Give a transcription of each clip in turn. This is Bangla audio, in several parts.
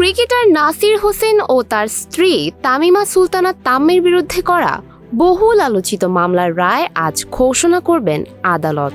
ক্রিকেটার নাসির হোসেন ও তার স্ত্রী তামিমা সুলতানা তাম্মির বিরুদ্ধে করা বহুল আলোচিত মামলার রায় আজ ঘোষণা করবেন আদালত।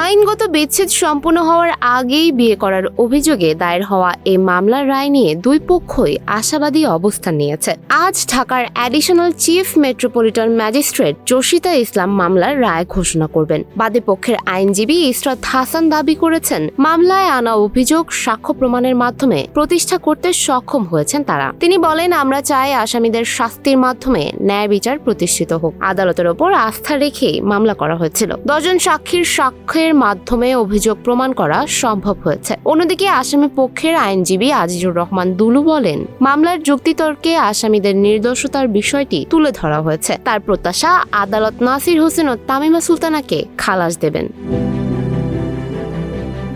আইনগত বিচ্ছেদ সম্পূর্ণ হওয়ার আগেই বিয়ে করার অভিযোগে দায়ের হওয়া এই মামলার রায় নিয়ে দুই পক্ষই আশাবাদী অবস্থান নিয়েছে। আজ ঢাকার অ্যাডিশনাল চিফ মেট্রোপলিটন ম্যাজিস্ট্রেট জসিতা ইসলাম মামলার রায় ঘোষণা করবেন। বাদী পক্ষের আইনজীবী ইসরাত হাসান দাবি করেছেন, মামলায় আনা অভিযোগ সাক্ষ্য প্রমাণের মাধ্যমে প্রতিষ্ঠা করতে সক্ষম হয়েছেন তারা। তিনি বলেন, আমরা চাই আসামিদের শাস্তির মাধ্যমে ন্যায় বিচার প্রতিষ্ঠিত হোক। আদালতের ওপর আস্থা রেখেই মামলা করা হয়েছিল। 10 জন সাক্ষীর সাক্ষ্যের মাধ্যমে অভিযোগ প্রমাণ করা সম্ভব হয়েছে। অন্যদিকে আসামি পক্ষের আইনজীবী আজিজুর রহমান দুলু বলেন, মামলার যুক্তিতর্কে আসামিদের নির্দোষতার বিষয়টি তুলে ধরা হয়েছে। তার প্রত্যাশা, আদালত নাসির হোসেন ও তামিমা সুলতানাকে খালাস দেবেন।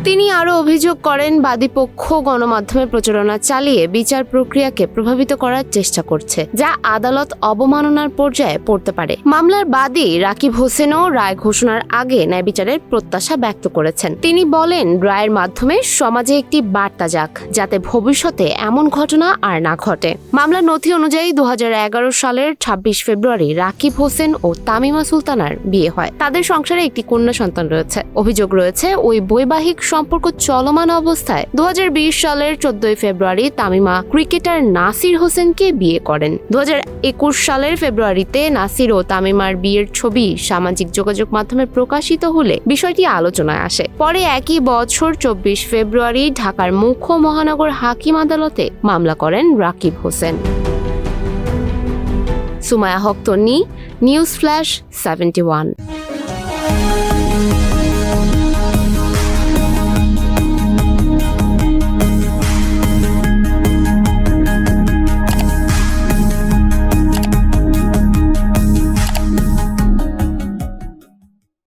তিনি আরও অভিযোগ করেন, বাদীপক্ষ গণমাধ্যমে প্রচারণা চালিয়ে বিচার প্রক্রিয়াকে প্রভাবিত করার চেষ্টা করছে, যা আদালত অবমাননার পর্যায়ে পড়তে পারে। মামলার বাদী রাকিব হোসেনও রায় ঘোষণার আগে ন্যায় বিচারের প্রত্যাশা ব্যক্ত করেছেন। তিনি বলেন, রায়ের মাধ্যমে সমাজে একটি বার্তা যাক, যাতে ভবিষ্যতে এমন ঘটনা আর না ঘটে। মামলার নথি অনুযায়ী 2011 সালের 26 ফেব্রুয়ারি রাকিব হোসেন ও তামিমা সুলতানার বিয়ে হয়। তাদের সংসারে একটি কন্যা সন্তান রয়েছে। অভিযোগ রয়েছে, ওই বৈবাহিক সম্পর্ক চলমান অবস্থায় 2020 সালের 14 ফেব্রুয়ারি তামিমা ক্রিকেটার নাসির হোসেনকে বিয়ে করেন। 2021 সালের ফেব্রুয়ারিতে নাসির ও তামিমার বিয়ের ছবি সামাজিক যোগাযোগ মাধ্যমে প্রকাশিত হলে বিষয়টি আলোচনায় আসে। পরে একই বছর 24 ফেব্রুয়ারি ঢাকার মুখ্য মহানগর হাকিম আদালতে মামলা করেন রাকিব হোসেন। সুমায়া হক তন্নি, নিউজ ফ্ল্যাশ 71।